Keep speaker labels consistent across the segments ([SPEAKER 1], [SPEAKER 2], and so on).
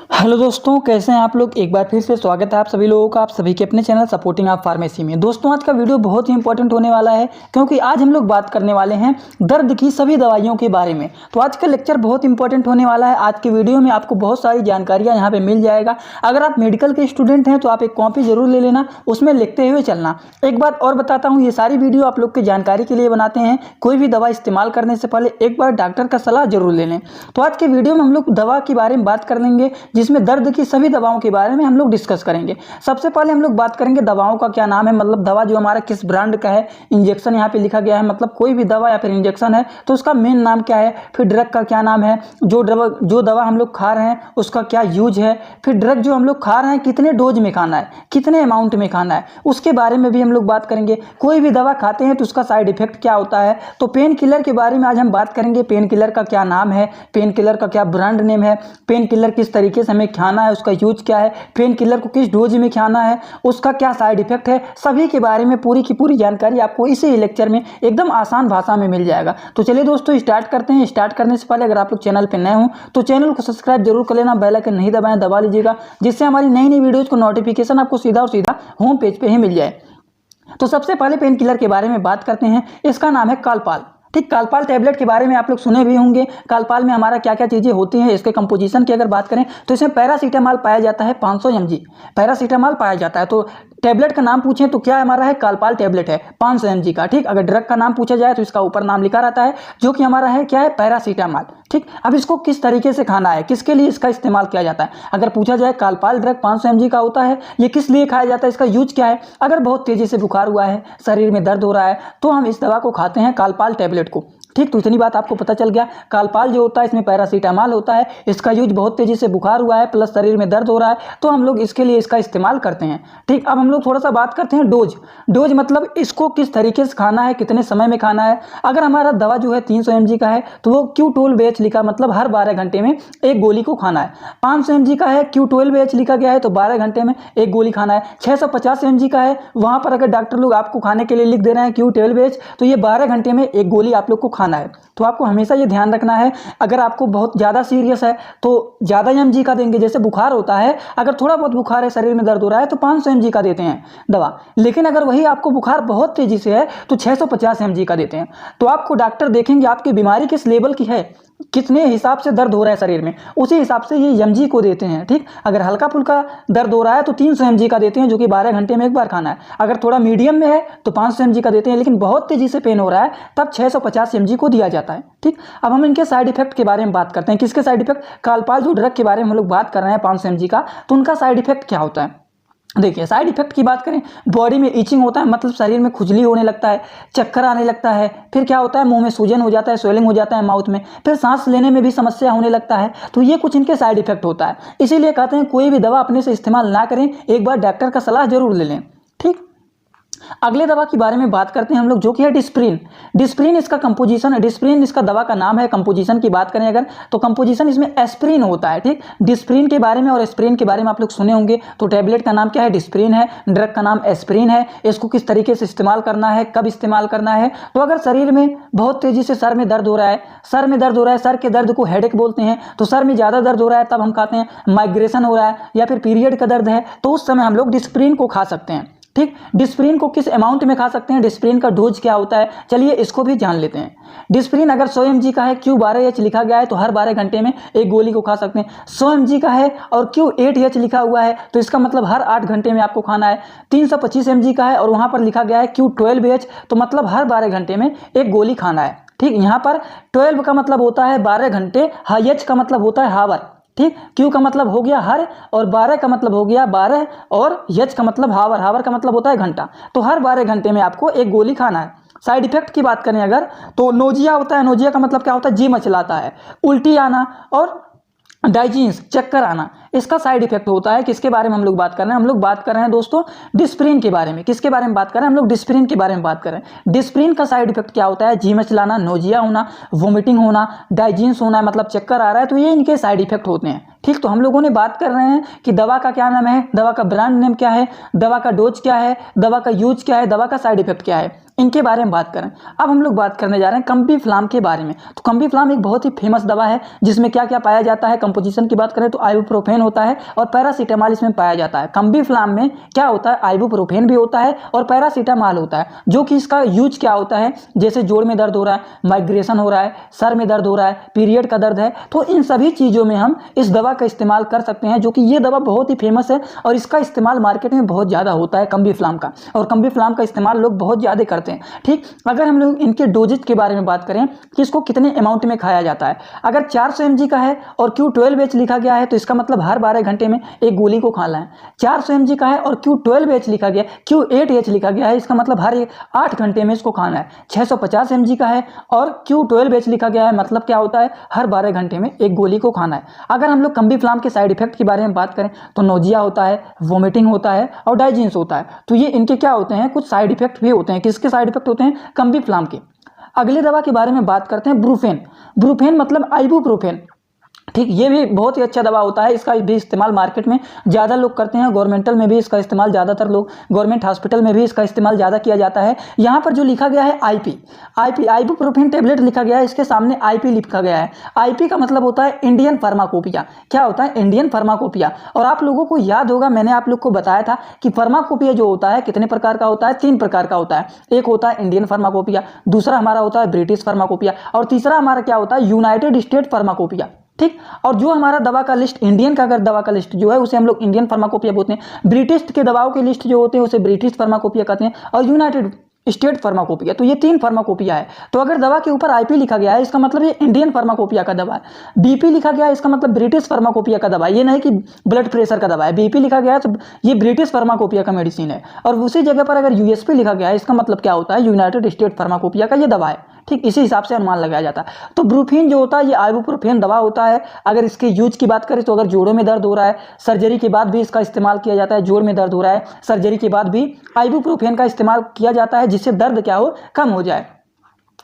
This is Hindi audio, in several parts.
[SPEAKER 1] हेलो दोस्तों, कैसे हैं आप लोग। एक बार फिर से स्वागत है आप सभी लोगों का, आप सभी के अपने चैनल सपोर्टिंग आप फार्मेसी में। दोस्तों, आज का वीडियो बहुत ही इंपॉर्टेंट होने वाला है क्योंकि आज हम लोग बात करने वाले हैं दर्द की सभी दवाइयों के बारे में। तो आज का लेक्चर बहुत इंपॉर्टेंट होने वाला है। आज के वीडियो में आपको बहुत सारी जानकारियाँ यहाँ पर मिल जाएगा। अगर आप मेडिकल के स्टूडेंट हैं तो आप एक कॉपी जरूर ले लेना, उसमें लिखते हुए चलना। एक बात और बताता हूँ, ये सारी वीडियो आप लोग की जानकारी के लिए बनाते हैं। कोई भी दवा इस्तेमाल करने से पहले एक बार डॉक्टर का सलाह जरूर ले लें। तो आज के वीडियो में हम लोग दवा के बारे में बात कर लेंगे, जिसमें दर्द की सभी दवाओं के बारे में हम लोग डिस्कस करेंगे। सबसे पहले हम लोग बात करेंगे दवाओं का क्या नाम है, मतलब दवा जो हमारा किस ब्रांड का है। इंजेक्शन यहाँ पे लिखा गया है, मतलब कोई भी दवा या फिर इंजेक्शन है तो उसका मेन नाम क्या है। फिर ड्रग का क्या नाम है, जो दवा हम लोग खा रहे हैं उसका क्या यूज है। फिर ड्रग जो हम लोग खा रहे हैं कितने डोज में खाना है, कितने अमाउंट में खाना है, उसके बारे में भी हम लोग बात करेंगे। कोई भी दवा खाते हैं तो उसका साइड इफेक्ट क्या होता है। तो पेन किलर के बारे में आज हम बात करेंगे। पेन किलर का क्या नाम है, पेन किलर का क्या ब्रांड नेम है, पेन किलर किस तरीके से हमें खाना है, उसका यूज क्या है, पेन किलर को किस डोज में खाना है, उसका क्या साइड इफेक्ट है, सभी के बारे में पूरी की पूरी जानकारी आपको इसी लेक्चर में एकदम आसान भाषा में मिल जाएगा। तो चलिए दोस्तों, स्टार्ट करते हैं। स्टार्ट करने से पहले अगर आप लोग चैनल पर नए हो तो चैनल को सब्सक्राइब जरूर कर लेना, बेल आइकन नहीं दबाएं, दबा लीजिएगा, जिससे हमारी नई नई वीडियोज को नोटिफिकेशन आपको सीधा और सीधा होम पेज पे ही मिल जाए। तो सबसे पहले पेन किलर के बारे में बात करते हैं। इसका नाम है कालपाल। ठीक, कालपाल टैबलेट के बारे में आप लोग सुने भी होंगे। कालपाल में हमारा क्या क्या चीज़ें होती हैं, इसके कंपोजिशन की अगर बात करें तो इसमें पैरासीटामॉल पाया जाता है 500 mg पैरासीटामॉल पाया जाता है। तो टैबलेट का नाम पूछें तो क्या हमारा है, कालपाल टैबलेट है 500 mg का। ठीक, अगर ड्रग का नाम पूछा जाए तो इसका ऊपर नाम लिखा रहता है जो कि हमारा है क्या है, पैरासीटामॉल। ठीक, अब इसको किस तरीके से खाना है, किसके लिए इसका इस्तेमाल किया जाता है। अगर पूछा जाए कालपाल ड्रग 500 mg का होता है, ये किस लिए खाया जाता है, इसका यूज क्या है। अगर बहुत तेजी से बुखार हुआ है, शरीर में दर्द हो रहा है, तो हम इस दवा को खाते हैं, कालपाल टैबलेट को। ठीक, तो इतनी बात आपको पता चल गया। कालपाल जो होता है इसमें पैरासीटामॉल होता है, इसका यूज बहुत तेजी से बुखार हुआ है प्लस शरीर में दर्द हो रहा है तो हम लोग इसके लिए इसका इस्तेमाल करते हैं। ठीक, अब हम लोग थोड़ा सा बात करते हैं डोज। डोज मतलब इसको किस तरीके से खाना है, कितने समय में खाना है। अगर हमारा दवा जो है 300 mg का है तो वो Q12BH लिखा, मतलब हर 12 घंटे में एक गोली को खाना है। 500 mg का है, Q12BH लिखा गया है तो 12 घंटे में एक गोली खाना है। 650 mg का है, वहाँ पर अगर डॉक्टर लोग आपको खाने के लिए लिख दे रहे हैं Q12BH तो ये 12 घंटे में एक गोली आप लोग को खाना है। तो आपको हमेशा ये ध्यान रखना है, अगर आपको बहुत ज़्यादा सीरियस है तो ज़्यादा mg का देंगे। जैसे बुखार होता है, अगर थोड़ा बहुत बुखार है, शरीर में दर्द हो रहा है तो 500 mg का देते हैं दवा। लेकिन अगर वही आपको बुखार बहुत तेजी से है तो 650 mg का देते हैं। तो आपको डॉक्टर देखेंगे आपकी बीमारी किस लेवल की है, कितने हिसाब से दर्द हो रहा है शरीर में, उसी हिसाब से ये mg को देते हैं। ठीक, अगर हल्का फुल्का दर्द हो रहा है तो 300 mg का देते हैं जो कि 12 घंटे में एक बार खाना है। अगर थोड़ा मीडियम में है तो 500 mg का देते हैं, लेकिन बहुत तेजी से पेन हो रहा है तब 650 mg को दिया जाता है। ठीक, अब हम इनके साइड इफेक्ट के बारे में बात करते हैं। किसके साइड इफेक्ट, कालपाल जो ड्रग के बारे में हम लोग बात कर रहे हैं 500 mg का, तो उनका साइड इफेक्ट क्या होता है। देखिए, साइड इफेक्ट की बात करें, बॉडी में ईचिंग होता है, मतलब शरीर में खुजली होने लगता है, चक्कर आने लगता है। फिर क्या होता है, मुंह में सूजन हो जाता है, स्वेलिंग हो जाता है माउथ में। फिर सांस लेने में भी समस्या होने लगता है। तो ये कुछ इनके साइड इफेक्ट होता है। इसीलिए कहते हैं कोई भी दवा अपने से इस्तेमाल ना करें, एक बार डॉक्टर का सलाह जरूर ले लें। ठीक, अगले दवा के बारे में बात करते हैं हम लोग, जो कि है डिस्प्रिन। डिस्प्रिन इसका कंपोजिशन है, डिस्प्रिन इसका दवा का नाम है। कंपोजिशन की बात करें अगर तो कंपोजिशन इसमें एस्प्रिन होता है। ठीक, डिस्प्रिन के बारे में और एस्प्रिन के बारे में आप लोग सुने होंगे। तो टैबलेट का नाम क्या है, डिस्प्रिन है, ड्रग का नाम एस्प्रिन है। इसको किस तरीके से इस्तेमाल करना है, कब इस्तेमाल करना है, तो अगर शरीर में बहुत तेजी से सर में दर्द हो रहा है, सर में दर्द हो रहा है, सर के दर्द को हेडेक बोलते हैं, तो सर में ज़्यादा दर्द हो रहा है तब हम खाते हैं। माइग्रेशन हो रहा है या फिर पीरियड का दर्द है तो उस समय हम लोग डिस्प्रिन को खा सकते हैं। ठीक, डिस्प्रिन को किस अमाउंट में खा सकते हैं, डिस्प्रिन का डोज क्या होता है, चलिए इसको भी जान लेते हैं। डिस्प्रिन अगर 100 mg का है, Q12H लिखा गया है तो हर 12 घंटे में एक गोली को खा सकते हैं। 100 mg का है और Q8H लिखा हुआ है तो इसका मतलब हर 8 घंटे में आपको खाना है। 325 mg का है और वहाँ पर लिखा गया है Q12BH तो मतलब हर 12 घंटे में एक गोली खाना है। ठीक, यहाँ पर 12 का मतलब होता है 12 घंटे, H का मतलब होता है हावर। ठीक, Q का मतलब हो गया हर और 12 का मतलब हो गया 12 और H का मतलब हावर, हावर का मतलब होता है घंटा। तो हर 12 घंटे में आपको एक गोली खाना है। साइड इफेक्ट की बात करें अगर तो नोजिया होता है। नोजिया का मतलब क्या होता है, जी मचलाता है, उल्टी आना और डाइजीन्स, चक्कर आना, इसका साइड इफेक्ट होता है। किसके बारे में हम लोग बात कर रहे हैं, हम लोग बात कर रहे हैं दोस्तों डिस्प्रिन के बारे में। किसके बारे में बात कर रहे हैं, हम लोग डिस्प्रिन के बारे में बात कर रहे हैं। डिस्प्रिन का साइड इफेक्ट क्या होता है, जी मचलाना, नोजिया होना, वोमिटिंग होना, डाइजीन्स होना, मतलब चक्कर आ रहा है, तो ये इनके साइड इफेक्ट होते हैं। ठीक, तो हम लोगों ने बात कर रहे हैं कि दवा का क्या नाम है, दवा का ब्रांड नेम क्या है, दवा का डोज क्या है, दवा का यूज क्या है, दवा का साइड इफेक्ट क्या है, इनके बारे में बात करें। अब हम लोग बात करने जा रहे हैं कम्पीफ्लाम के बारे में। तो कम्पीफ्लाम एक बहुत ही फेमस दवा है जिसमें क्या क्या पाया जाता है। कंपोजिशन की बात करें तो आइबुप्रोफेन होता है और पैरासीटामॉल इसमें पाया जाता है। कम्बीफ्लाम में क्या होता है, आइबुप्रोफेन भी होता है और पैरासीटामॉल होता है, जो कि इसका यूज क्या होता है, जैसे जोड़ में दर्द हो रहा है, माइग्रेशन हो रहा है, सर में दर्द हो रहा है, पीरियड का दर्द है, तो इन सभी चीज़ों में हम इस दवा का इस्तेमाल कर सकते हैं, जो कि ये दवा बहुत ही फेमस है और इसका इस्तेमाल मार्केट में बहुत ज़्यादा होता है कम्बीफ्लाम का, और कम्बीफ्लाम का इस्तेमाल लोग बहुत ज़्यादा करते हैं। ठीक, अगर हम लोग इनके डोजेज के बारे में बात करें कि इसको कितने अमाउंट में खाया जाता है, अगर 400 mg का है और Q12H लिखा गया है तो इसका मतलब हर 12 घंटे में एक गोली को खाना है। 400 mg का है और Q12H लिखा गया, Q8H लिखा गया है, इसका मतलब हर 8 घंटे में इसको खाना है। 650 mg का है और Q12H लिखा गया है, मतलब क्या होता है, हर 12 घंटे में एक गोली को खाना है। अगर हम लोग कम्बीफ्लाम के साइड इफेक्ट के बारे में बात करें तो नोजिया होता है, वोमिटिंग होता है और डाइजेंस होता है। तो ये इनके क्या होते हैं, कुछ साइड इफेक्ट भी होते हैं। किसके साइड इफेक्ट होते हैं, कम्बीफ्लाम के। अगली दवा के बारे में बात करते हैं ब्रूफेन। ब्रूफेन मतलब आइबुप्रोफेन। ठीक, ये भी बहुत ही अच्छा दवा होता है, इसका भी इस्तेमाल मार्केट में ज़्यादा लोग करते हैं। गवर्नमेंटल में भी इसका इस्तेमाल ज़्यादातर लोग, गवर्नमेंट हॉस्पिटल में भी इसका इस्तेमाल ज़्यादा किया जाता है। यहाँ पर जो लिखा गया है आइबुप्रोफेन टेबलेट लिखा गया है, इसके सामने आईपी लिखा गया है। आईपी का मतलब होता है इंडियन फार्माकोपिया। क्या होता है, इंडियन फार्माकोपिया। और आप लोगों को याद होगा, मैंने आप लोग को बताया था कि फार्माकोपिया जो होता है कितने प्रकार का होता है, 3 प्रकार का होता है। एक होता है इंडियन फार्माकोपिया, दूसरा हमारा होता है ब्रिटिश फार्माकोपिया और तीसरा हमारा क्या होता है, यूनाइटेड स्टेट फार्माकोपिया। ठीक, और जो हमारा दवा का लिस्ट, इंडियन का अगर दवा का लिस्ट जो है उसे हम लोग इंडियन फार्माकोपिया बोलते हैं। ब्रिटिश के दवाओं की लिस्ट जो होते हैं उसे ब्रिटिश फार्माकोपिया कहते हैं और यूनाइटेड स्टेट फार्माकोपिया। तो ये 3 फार्माकोपिया है। तो अगर दवा के ऊपर आईपी लिखा गया है इसका मतलब ये इंडियन फार्माकोपिया का दवा है। बीपी लिखा गया है इसका मतलब ब्रिटिश फार्माकोपिया का दवा है। ये नहीं कि ब्लड प्रेशर का दवा है। बीपी लिखा गया है तो ये ब्रिटिश फार्माकोपिया का मेडिसिन है। और उसी जगह पर अगर यूएसपी लिखा गया है इसका मतलब क्या होता है, यूनाइटेड स्टेट फार्माकोपिया का ये दवा है। ठीक, इसी हिसाब से अनुमान लगाया जाता है। तो ब्रूफेन जो होता है ये आइबुप्रोफेन दवा होता है। अगर इसके यूज की बात करें तो अगर जोड़ों में दर्द हो रहा है, सर्जरी के बाद भी इसका इस्तेमाल किया जाता है। जोड़ में दर्द हो रहा है, सर्जरी के बाद भी आइबुप्रोफेन का इस्तेमाल किया जाता है, जिससे दर्द क्या हो, कम हो जाए।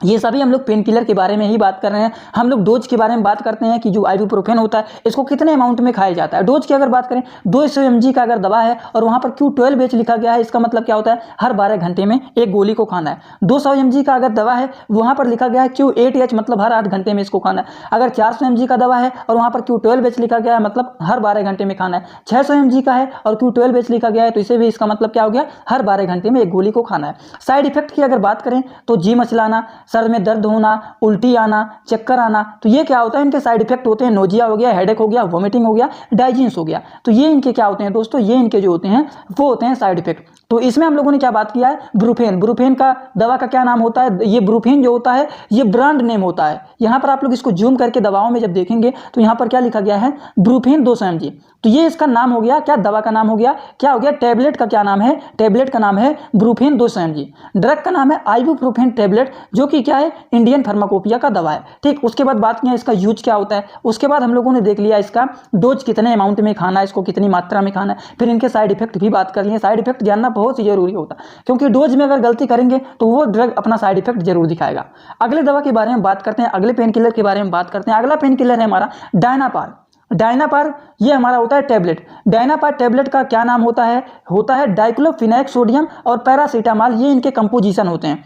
[SPEAKER 1] ये सभी हम लोग पेन किलर के बारे में ही बात कर रहे हैं। हम लोग डोज के बारे में बात करते हैं कि जो आइबुप्रोफेन होता है इसको कितने अमाउंट में खाया जाता है। डोज की अगर बात करें, 200 mg का अगर दवा है और वहाँ पर Q12H लिखा गया है, इसका मतलब क्या होता है, हर 12 घंटे में एक गोली को खाना है। 200 mg का अगर दवा है वहाँ पर लिखा गया है Q8H, मतलब हर 8 घंटे में इसको खाना है। अगर 400 mg का दवा है और वहाँ पर Q12H लिखा गया है, मतलब हर 12 घंटे में खाना है। 600 mg का है और Q12H लिखा गया है तो इसे भी इसका मतलब क्या हो गया, हर 12 घंटे में एक गोली को खाना है। साइड इफेक्ट की अगर बात करें तो जी मचलाना, सर में दर्द होना, उल्टी आना, चक्कर आना, तो ये क्या होता है, इनके साइड इफेक्ट होते हैं। नोजिया हो गया, हेडेक हो गया, वोमिटिंग हो गया, डाइजेंस हो गया। तो ये इनके क्या होते हैं दोस्तों, ये इनके जो होते हैं वो होते हैं साइड इफेक्ट। तो इसमें हम लोगों ने क्या बात किया है, ब्रूफेन। ब्रूफेन का दवा का क्या नाम होता है, ये ब्रूफेन जो होता है ये ब्रांड नेम होता है। यहाँ पर आप लोग इसको जूम करके दवाओं में जब देखेंगे तो यहाँ पर क्या लिखा गया है, ब्रूफेन 200 mg। तो ये इसका नाम हो गया, क्या दवा का नाम हो गया, क्या हो गया, टेबलेट का क्या नाम है, टेबलेट का नाम है ब्रूफेन 200 mg। ड्रग का नाम है आइबुप्रोफेन टेबलेट, जो कि क्या है, इंडियन फार्माकोपिया का दवा है। ठीक, उसके बाद बात किया इसका यूज क्या होता है। उसके बाद हम लोगों ने देख लिया इसका डोज कितने अमाउंट में खाना है, इसको कितनी मात्रा में खाना है। फिर इनके साइड इफेक्ट भी बात कर लिए। साइड इफेक्ट जानना बहुत ही जरूरी होता है, क्योंकि डोज में अगर गलती करेंगे तो वो ड्रग अपना साइड इफेक्ट जरूर दिखाएगा। अगले दवा के बारे में बात करते हैं, अगले पेन किलर के बारे में बात करते हैं। अगला पेन किलर है हमारा डायनापार। डायनापार ये हमारा होता है टेबलेट। डायनापार टेबलेट का क्या नाम होता है डाइक्लोफिनेक सोडियम और पैरासीटामॉल, ये इनके कंपोजिशन होते हैं।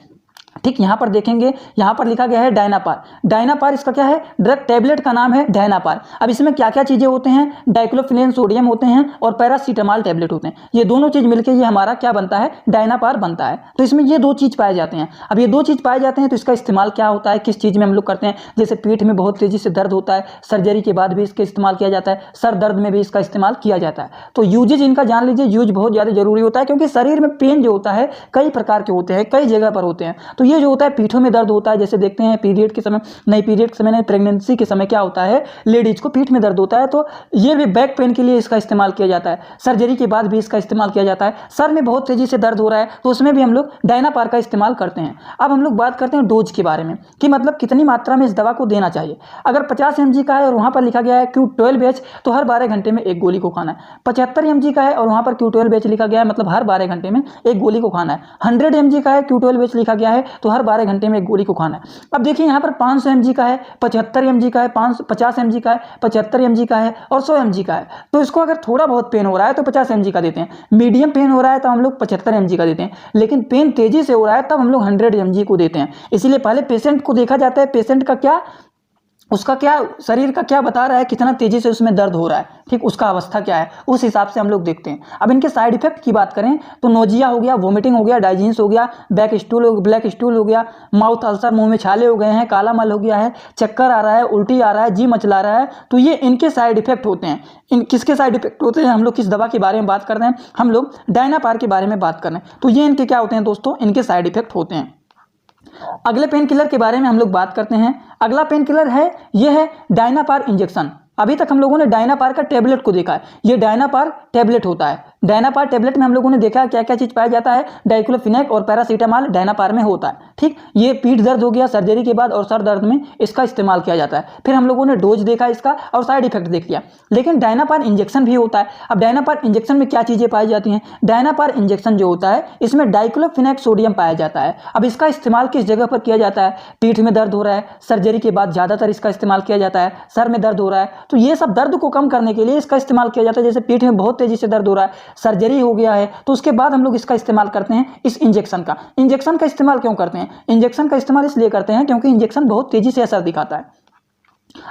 [SPEAKER 1] ठीक, यहाँ पर देखेंगे, यहाँ पर लिखा गया है डायनापार। डायनापार इसका क्या है, ड्रग टेबलेट का नाम है डायनापार। अब इसमें क्या क्या चीज़ें होते हैं, डाइक्लोफिनेक सोडियम होते हैं और पैरासीटामॉल टेबलेट होते हैं। ये दोनों चीज़ मिलकर ये हमारा क्या बनता है, डायनापार बनता है। तो इसमें ये 2 चीज़ पाए जाते हैं। अब ये 2 चीज़ पाए जाते हैं तो इसका इस्तेमाल क्या होता है, किस चीज़ में हम लोग करते हैं, जैसे पीठ में बहुत तेज़ी से दर्द होता है, सर्जरी के बाद भी इसका इस्तेमाल किया जाता है, सर दर्द में भी इसका इस्तेमाल किया जाता है। तो यूजेज इनका जान लीजिए, यूज बहुत ज़्यादा जरूरी होता है, क्योंकि शरीर में पेन जो होता है कई प्रकार के होते हैं, कई जगह पर होते हैं। तो ये जो होता है पीठों में दर्द होता है, जैसे देखते हैं पीरियड के समय, नहीं पीरियड के समय नहीं, प्रेगनेंसी के समय क्या होता है, लेडीज को पीठ में दर्द होता है, तो ये भी बैक पेन के लिए इसका इस्तेमाल किया जाता है। सर्जरी के बाद भी इसका इस्तेमाल किया जाता है। सर में बहुत तेजी से दर्द हो रहा है तो उसमें भी हम लोग डायनापार का इस्तेमाल करते हैं। अब हम लोग बात करते हैं डोज के बारे में, कि मतलब कितनी मात्रा में इस दवा को देना चाहिए। अगर 50 mg का है और वहाँ पर लिखा गया है Q12H, तो हर 12 घंटे में एक गोली को खाना है। 75 mg का है और वहाँ पर Q12H लिखा गया है, मतलब हर 12 घंटे में एक गोली को खाना है। 100 mg का है, Q12H लिखा गया है, तो हर 12 घंटे में एक गोली को खाना है। अब देखिए यहाँ पर 500 mg का है, 75 mg का है, 50 mg का है, 75 mg का है और 100 mg का है। तो इसको अगर थोड़ा बहुत पेन हो रहा है तो 50 mg का देते हैं, मीडियम पेन हो रहा है तो हम लोग 75 mg का देते हैं, लेकिन पेन तेजी से हो रहा है तब हम लोग 100 mg को देते हैं। इसीलिए पहले पेशेंट को देखा जाता है, पेशेंट का क्या उसका क्या शरीर का क्या बता रहा है, कितना तेजी से उसमें दर्द हो रहा है, ठीक, उसका अवस्था क्या है, उस हिसाब से हम लोग देखते हैं। अब इनके साइड इफेक्ट की बात करें तो नोजिया हो गया, वोमिटिंग हो गया, डाइजेंस हो गया, ब्लैक स्टूल हो गया, माउथ अल्सर, मुंह में छाले हो गए हैं, काला मल हो गया है, चक्कर आ रहा है, उल्टी आ रहा है, जी मचला रहा है, तो ये इनके साइड इफेक्ट होते हैं। इन किसके साइड इफेक्ट होते हैं, हम लोग किस दवा के बारे में बात कर रहे हैं, हम लोग डायनापार के बारे में बात कर रहे हैं। तो ये इनके क्या होते हैं दोस्तों, इनके साइड इफेक्ट होते हैं। अगले पेन किलर के बारे में हम लोग बात करते हैं। अगला पेन किलर है, यह है डायनापार इंजेक्शन। अभी तक हम लोगों ने डायनापार का टेबलेट को देखा है, ये डायनापार टेबलेट होता है। डायनापार टेबलेट में हम लोगों ने देखा क्या क्या चीज पाया जाता है, डाइक्लोफिनेक और पैरासीटामॉल डायनापार में होता है, ठीक। ये पीठ दर्द हो गया सर्जरी के बाद और सर दर्द में इसका इस्तेमाल किया जाता है। फिर हम लोगों ने डोज देखा इसका और साइड इफेक्ट देख लिया। लेकिन डायनापार इंजेक्शन भी होता है। अब डायनापार इंजेक्शन में क्या चीजें पाई जाती हैं, डायनापार इंजेक्शन जो होता है इसमें डाइक्लोफिनेक सोडियम पाया जाता है। अब इसका इस्तेमाल किस जगह पर किया जाता है, पीठ में दर्द हो रहा है, सर्जरी के बाद ज्यादातर इसका इस्तेमाल किया जाता है, सर में दर्द हो रहा है, तो ये सब दर्द को कम करने के लिए इसका इस्तेमाल किया जाता है। जैसे पीठ में बहुत तेजी से दर्द हो रहा है, सर्जरी हो गया है, तो उसके बाद हम लोग इसका इस्तेमाल करते हैं, इस इंजेक्शन का। इंजेक्शन का इस्तेमाल क्यों करते हैं, इंजेक्शन का इस्तेमाल इसलिए करते हैं क्योंकि इंजेक्शन बहुत तेजी से असर दिखाता है।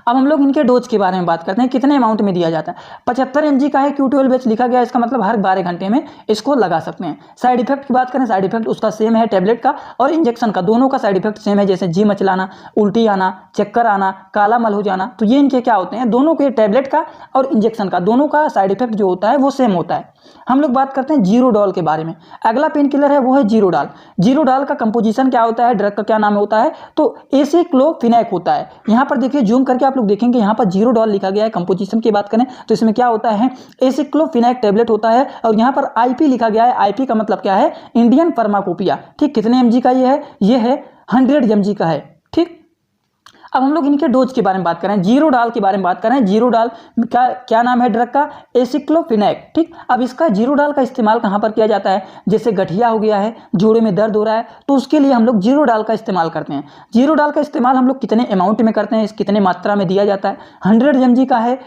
[SPEAKER 1] अब हम लोग इनके डोज के बारे में बात करते हैं, कितने अमाउंट में दिया जाता है। 75 mg का है, Q12 लिखा गया, इसका मतलब हर 12 घंटे में इसको लगा सकते हैं। साइड इफेक्ट की बात करें, साइड इफेक्ट उसका सेम है, टैबलेट का और इंजेक्शन का, दोनों का साइड इफेक्ट सेम है। जैसे जी मचलाना, उल्टी आना, चक्कर आना, काला मल हो जाना, तो ये इनके क्या होते हैं, दोनों के टैबलेट का और इंजेक्शन का, दोनों का साइड इफेक्ट जो होता है वो सेम होता है। हम लोग बात करते हैं जीरोडॉल के बारे में। अगला पेन किलर है वो है जीरोडॉल। जीरोडॉल का कंपोजिशन क्या होता है, ड्रग का क्या नाम होता है, तो एसिक्लोफिनेक होता है। यहाँ पर देखिए जूम करके आप लोग देखेंगे, यहाँ पर जीरोडॉल लिखा गया है। कंपोजिशन की बात करें तो इसमें क्या होता है, एसिक्लोफिनेक टैबलेट होता है और यहाँ पर आईपी लिखा गया है। आईपी का मतलब क्या है, इंडियन फार्माकोपिया, ठीक। कितने एमजी का ये है 100 mg का है, ठीक। अब हम लोग इनके डोज के बारे में बात करें, जीरोडॉल के बारे में बात करें। जीरोडॉल का क्या नाम है ड्रग का, एसिक्लोफिनेक, ठीक। अब इसका जीरोडॉल का इस्तेमाल कहाँ पर किया जाता है, जैसे गठिया हो गया है, जोड़े में दर्द हो रहा है, तो उसके लिए हम लोग जीरोडॉल का इस्तेमाल करते हैं। जीरोडॉल का इस्तेमाल हम लोग कितने अमाउंट में करते हैं, कितने मात्रा में दिया जाता है, 100 mg का है,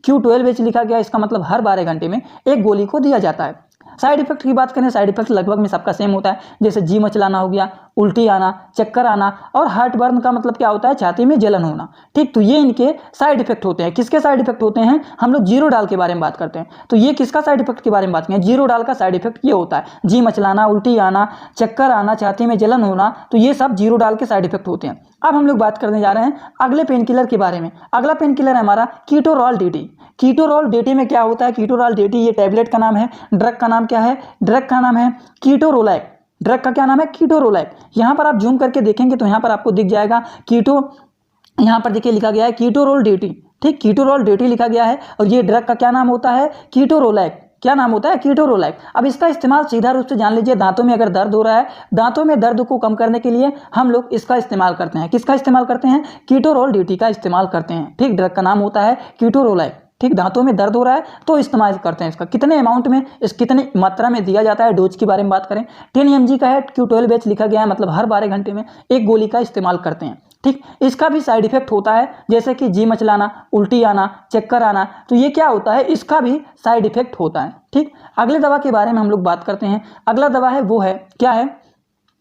[SPEAKER 1] Q12 लिखा गया, इसका मतलब हर 12 घंटे में एक गोली को दिया जाता है। साइड इफेक्ट की बात करें, साइड इफेक्ट लगभग में सबका सेम होता है। जैसे जी मचलाना हो गया, उल्टी आना, चक्कर आना और हार्ट बर्न का मतलब क्या होता है, छाती में जलन होना, ठीक। तो ये इनके साइड इफेक्ट होते हैं। किसके साइड इफेक्ट होते हैं, हम लोग जीरोडॉल के बारे में बात करते हैं। तो ये किसका साइड इफेक्ट के बारे में बात करें, जीरोडॉल का साइड इफेक्ट ये होता है, जी मचलाना, उल्टी आना, चक्कर आना, छाती में जलन होना, तो ये सब जीरोडॉल के साइड इफेक्ट होते हैं। अब हम लोग बात करने जा रहे हैं अगले पेन किलर के बारे में। अगला पेन किलर है हमारा कीटोरॉल डीटी। कीटोरॉल डीटी में क्या होता है, कीटोरॉल डीटी ये टैबलेट का नाम है। ड्रग का नाम क्या है, ड्रग का नाम है कीटोरोलैक। ड्रग का क्या नाम है, कीटोरोलैक। यहाँ पर आप जूम करके देखेंगे तो यहाँ पर आपको दिख जाएगा यहाँ पर देखिए लिखा गया है कीटोरोल डीटी, ठीक। कीटोरॉल डीटी लिखा गया है और ये ड्रग का क्या नाम होता है, कीटोरोलैक। क्या नाम होता है, कीटोरोलैक। अब इसका इस्तेमाल सीधा रूप से जान लीजिए, दांतों में अगर दर्द हो रहा है, दांतों में दर्द को कम करने के लिए हम लोग इसका इस्तेमाल करते हैं। किसका इस्तेमाल करते हैं, कीटोरॉल डीटी का इस्तेमाल करते हैं, ठीक। ड्रग का नाम होता है कीटोरोलैक, ठीक। दांतों में दर्द हो रहा है तो इस्तेमाल करते हैं इसका। कितने अमाउंट में, कितने मात्रा में दिया जाता है, डोज की बारे में बात करें, 10 mg का है, Q12 लिखा गया है, मतलब हर 12 घंटे में एक गोली का इस्तेमाल करते हैं, ठीक। इसका भी साइड इफेक्ट होता है, जैसे कि जी मचलाना, उल्टी आना, चक्कर आना, तो ये क्या होता है, इसका भी साइड इफेक्ट होता है, ठीक। अगले दवा के बारे में हम लोग बात करते हैं। अगला दवा है वो है क्या है,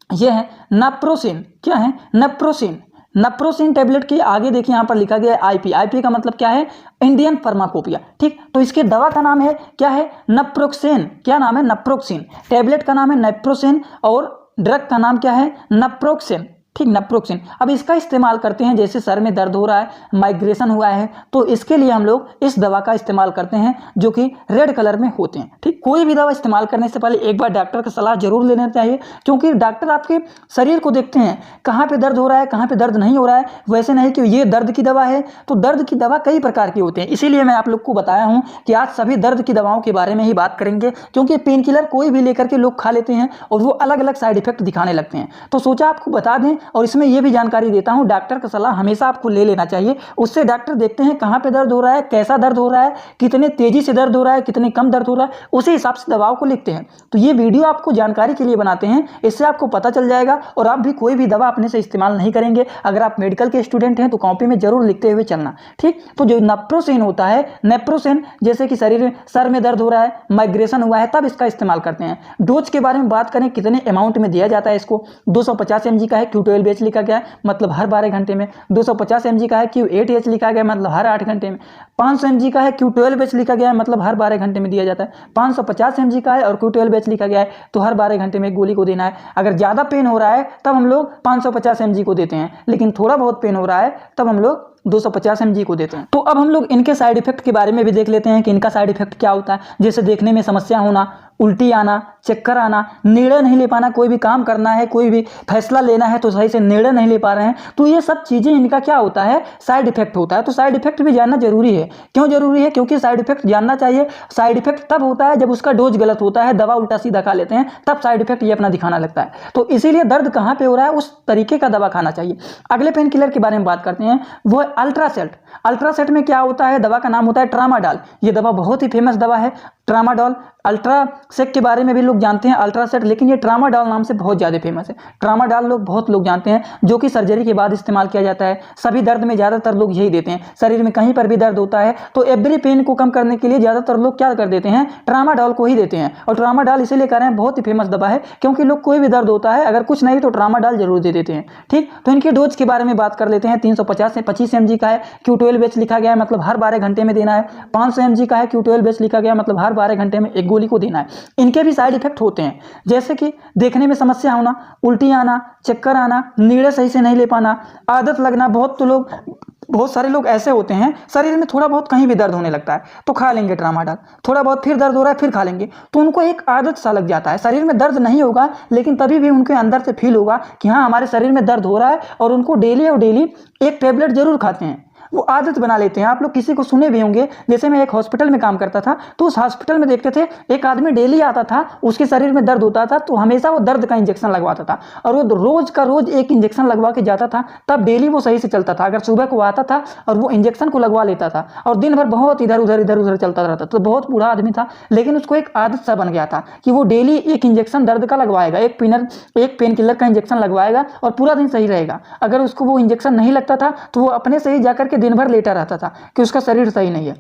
[SPEAKER 1] ये है नाप्रोसिन। क्या है, नाप्रोसिन। नप्रोसिन टैबलेट के आगे देखिए यहाँ पर लिखा गया है आईपी। आईपी का मतलब क्या है, इंडियन फार्माकोपिया, ठीक। तो इसके दवा का नाम है क्या है, नप्रोक्सेन। क्या नाम है, नप्रोक्सेन। टैबलेट का नाम है नप्रोसेन और ड्रग का नाम क्या है, नप्रोक्सेन, ठीक। नप्रोक्सेन। अब इसका इस्तेमाल करते हैं, जैसे सर में दर्द हो रहा है, माइग्रेशन हुआ है, तो इसके लिए हम लोग इस दवा का इस्तेमाल करते हैं जो कि रेड कलर में होते हैं, ठीक। कोई भी दवा इस्तेमाल करने से पहले एक बार डॉक्टर का सलाह जरूर लेना चाहिए, क्योंकि डॉक्टर आपके शरीर को देखते हैं, कहाँ पे दर्द हो रहा है, कहाँ पे दर्द नहीं हो रहा है। वैसे नहीं कि ये दर्द की दवा है, तो दर्द की दवा कई प्रकार की होती है। इसीलिए मैं आप लोग को बताया हूँ कि आज सभी दर्द की दवाओं के बारे में ही बात करेंगे, क्योंकि पेन किलर कोई भी लेकर के लोग खा लेते हैं और वो अलग अलग साइड इफेक्ट दिखाने लगते हैं। तो सोचा आपको बता दें, और इसमें यह भी जानकारी देता हूं, डॉक्टर का सलाह हमेशा आपको ले लेना चाहिए। उससे डॉक्टर देखते हैं कहां पे दर्द हो रहा है, कैसा दर्द हो रहा है, कितने तेजी से दर्द हो रहा है, कितने कम दर्द हो रहा है, उसी हिसाब से दवाओं को लिखते हैं। तो ये वीडियो आपको जानकारी के लिए बनाते हैं, इससे आपको पता चल जाएगा और आप भी कोई भी दवा अपने से इस्तेमाल नहीं करेंगे। अगर आप मेडिकल के स्टूडेंट हैं तो कॉपी में जरूर लिखते हुए चलना, ठीक। तो जो नेप्रोसेन होता है, नेप्रोसेन जैसे कि सर में दर्द हो रहा है, माइग्रेशन हुआ है, तब इसका इस्तेमाल करते हैं। डोज के बारे में बात करें, कितने अमाउंट में दिया जाता है इसको, 250 mg का है, Q12H लिखा गया है, मतलब हर 12 घंटे में। 250 mg का है, Q8H लिखा गया है, मतलब हर 8 घंटे में। 500 mg का है, Q12H लिखा गया है, मतलब हर 12 घंटे में दिया जाता है। 550 mg का है और Q12H लिखा गया है, तो हर 12 घंटे में एक गोली को देना है। अगर ज़्यादा पेन हो रहा है तब हम लोग 550 mg को देते हैं, लेकिन थोड़ा बहुत पेन हो रहा है तब हम लोग 250 mg को देते हैं। तो अब हम लोग इनके साइड इफेक्ट के बारे में भी देख लेते हैं कि इनका साइड इफेक्ट क्या होता है। जैसे देखने में समस्या होना, उल्टी आना, चक्कर आना, निर्णय नहीं ले पाना, कोई भी काम करना है, कोई भी फैसला लेना है तो सही से निर्णय नहीं ले पा रहे हैं, तो ये सब चीज़ें इनका क्या होता है, साइड इफेक्ट होता है। तो साइड इफेक्ट भी जानना जरूरी है। क्यों जरूरी है? क्योंकि साइड इफेक्ट जानना चाहिए। साइड इफेक्ट तब होता है जब उसका डोज गलत होता है, दवा उल्टा सीधा खा लेते हैं, तब साइड इफेक्ट ये अपना दिखाना लगता है। तो इसीलिए दर्द कहाँ पे हो रहा है उस तरीके का दवा खाना चाहिए। अगले पेन किलर के बारे में बात करते हैं, वो है अल्ट्रासेट। अल्ट्रासेट में क्या होता है, दवा का नाम होता है ट्रामाडॉल। ये दवा बहुत ही फेमस दवा है, ट्रामाडॉल। अल्ट्रासेट के बारे में भी लोग जानते हैं, अल्ट्रासेट, लेकिन ये ट्रामाडॉल नाम से बहुत ज़्यादा फेमस है। ट्रामाडॉल बहुत लोग जानते हैं, जो कि सर्जरी के बाद इस्तेमाल किया जाता है। सभी दर्द में ज़्यादातर लोग यही देते हैं। शरीर में कहीं पर भी दर्द होता है तो एवरी पेन को कम करने के लिए ज़्यादातर लोग क्या कर देते हैं, ट्रामाडॉल को ही देते हैं। और ट्रामाडॉल इसीलिए कह रहे हैं बहुत ही फेमस दवा है, क्योंकि लोग कोई भी दर्द होता है, अगर कुछ नहीं तो ट्रामाडॉल जरूर दे देते हैं, ठीक। तो इनके डोज के बारे में बात कर लेते हैं। 350 से 25 mg का है, Q12H लिखा गया है, मतलब हर 12 घंटे में देना है। 500 mg का है, Q12H लिखा गया, मतलब हर 12 घंटे में एक गोली को देना है। इनके भी साइड इफेक्ट होते हैं, जैसे कि देखने में समस्या होना, उल्टी आना, चक्कर आना, निर्णय सही से नहीं ले पाना, आदत लगना। बहुत सारे लोग ऐसे होते हैं, शरीर में थोड़ा बहुत कहीं भी दर्द होने लगता है तो खा लेंगे ट्रामाडॉल, थोड़ा बहुत फिर दर्द हो रहा है फिर खा लेंगे, तो उनको एक आदत सा लग जाता है। शरीर में दर्द नहीं होगा, लेकिन तभी भी उनके अंदर से फील होगा कि हाँ हमारे शरीर में दर्द हो रहा है, और उनको डेली और डेली एक टेबलेट जरूर खाते हैं, वो आदत बना लेते हैं। आप लोग किसी को सुने भी होंगे, जैसे मैं एक हॉस्पिटल में काम करता था, तो उस हॉस्पिटल में देखते थे एक आदमी डेली आता था, उसके शरीर में दर्द होता था तो हमेशा वो दर्द का इंजेक्शन लगवाता था, और वो रोज का रोज एक इंजेक्शन लगवा के जाता था, तब डेली वो सही से चलता था। अगर सुबह को आता था और वो इंजेक्शन को लगवा लेता था, और दिन भर बहुत इधर उधर चलता रहता, तो बहुत बूढ़ा आदमी था, लेकिन उसको एक आदत सा बन गया था कि वो डेली एक इंजेक्शन दर्द का लगवाएगा, एक पेन किलर का इंजेक्शन लगवाएगा और पूरा दिन सही रहेगा। अगर उसको वो इंजेक्शन नहीं लगता था तो वो अपने से ही जाकर के दिन भर लेटा रहता था कि उसका शरीर सही नहीं है।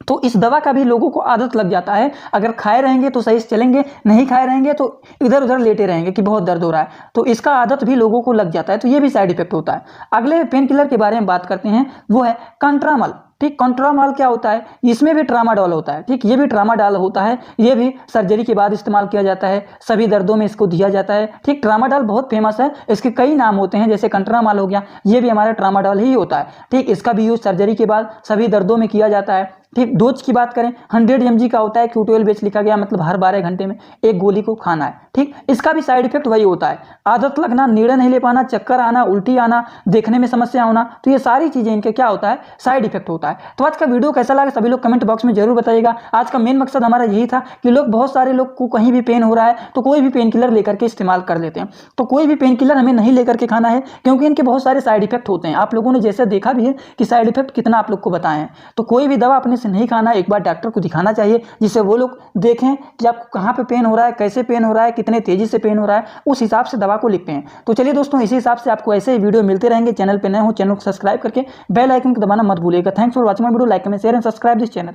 [SPEAKER 1] तो इस दवा का भी लोगों को आदत लग जाता है, अगर खाए रहेंगे तो सही से चलेंगे, नहीं खाए रहेंगे तो इधर उधर लेटे रहेंगे कि बहुत दर्द हो रहा है, तो इसका आदत भी लोगों को लग जाता है। तो ये भी साइड इफेक्ट होता है। अगले पेन किलर के बारे में बात करते हैं, वो है कंट्रामल, ठीक। कंट्रामल क्या होता है, इसमें भी ट्रामाडॉल होता है, ठीक। ये भी ट्रामाडॉल होता है, ये भी सर्जरी के बाद इस्तेमाल किया जाता है, सभी दर्दों में इसको दिया जाता है, ठीक। ट्रामाडॉल बहुत फेमस है, इसके कई नाम होते हैं, जैसे कंट्रामल हो गया, ये भी हमारा ट्रामाडॉल ही होता है, ठीक। इसका भी यूज सर्जरी के बाद सभी दर्दों में किया जाता है, ठीक। डोज की बात करें 100 mg का होता है, Q12H लिखा गया, मतलब हर 12 घंटे में एक गोली को खाना है, ठीक। इसका भी साइड इफेक्ट वही होता है, आदत लगना, निर्णय नहीं ले पाना, चक्कर आना, उल्टी आना, देखने में समस्या होना, तो ये सारी चीजें इनके क्या होता है, साइड इफेक्ट होता है। तो आज का वीडियो कैसा लगा सभी लोग कमेंट बॉक्स में जरूर बताइएगा। आज का मेन मकसद हमारा यही था कि बहुत सारे लोग को कहीं भी पेन हो रहा है तो कोई भी पेन किलर लेकर के इस्तेमाल कर लेते हैं, तो कोई भी पेन किलर हमें नहीं लेकर के खाना है, क्योंकि इनके बहुत सारे साइड इफेक्ट होते हैं। आप लोगों ने जैसे देखा भी है कि साइड इफेक्ट कितना आप लोग को बताए हैं, तो कोई भी दवा अपने से नहीं खाना है, एक बार डॉक्टर को दिखाना चाहिए, जिससे वो लोग देखें कि आपको कहाँ पे पेन हो रहा है, कैसे पेन हो रहा है, कितने तेजी से पेन हो रहा है, उस हिसाब से दवा को लिखते हैं। तो चलिए दोस्तों, इसी हिसाब से आपको ऐसे ही वीडियो मिलते रहेंगे। चैनल पे नए हो, चैनल को सब्सक्राइब करके बेल आइकन को दबाना मत भूलिएगा। Thanks for watching my video, like comment share and subscribe this channel.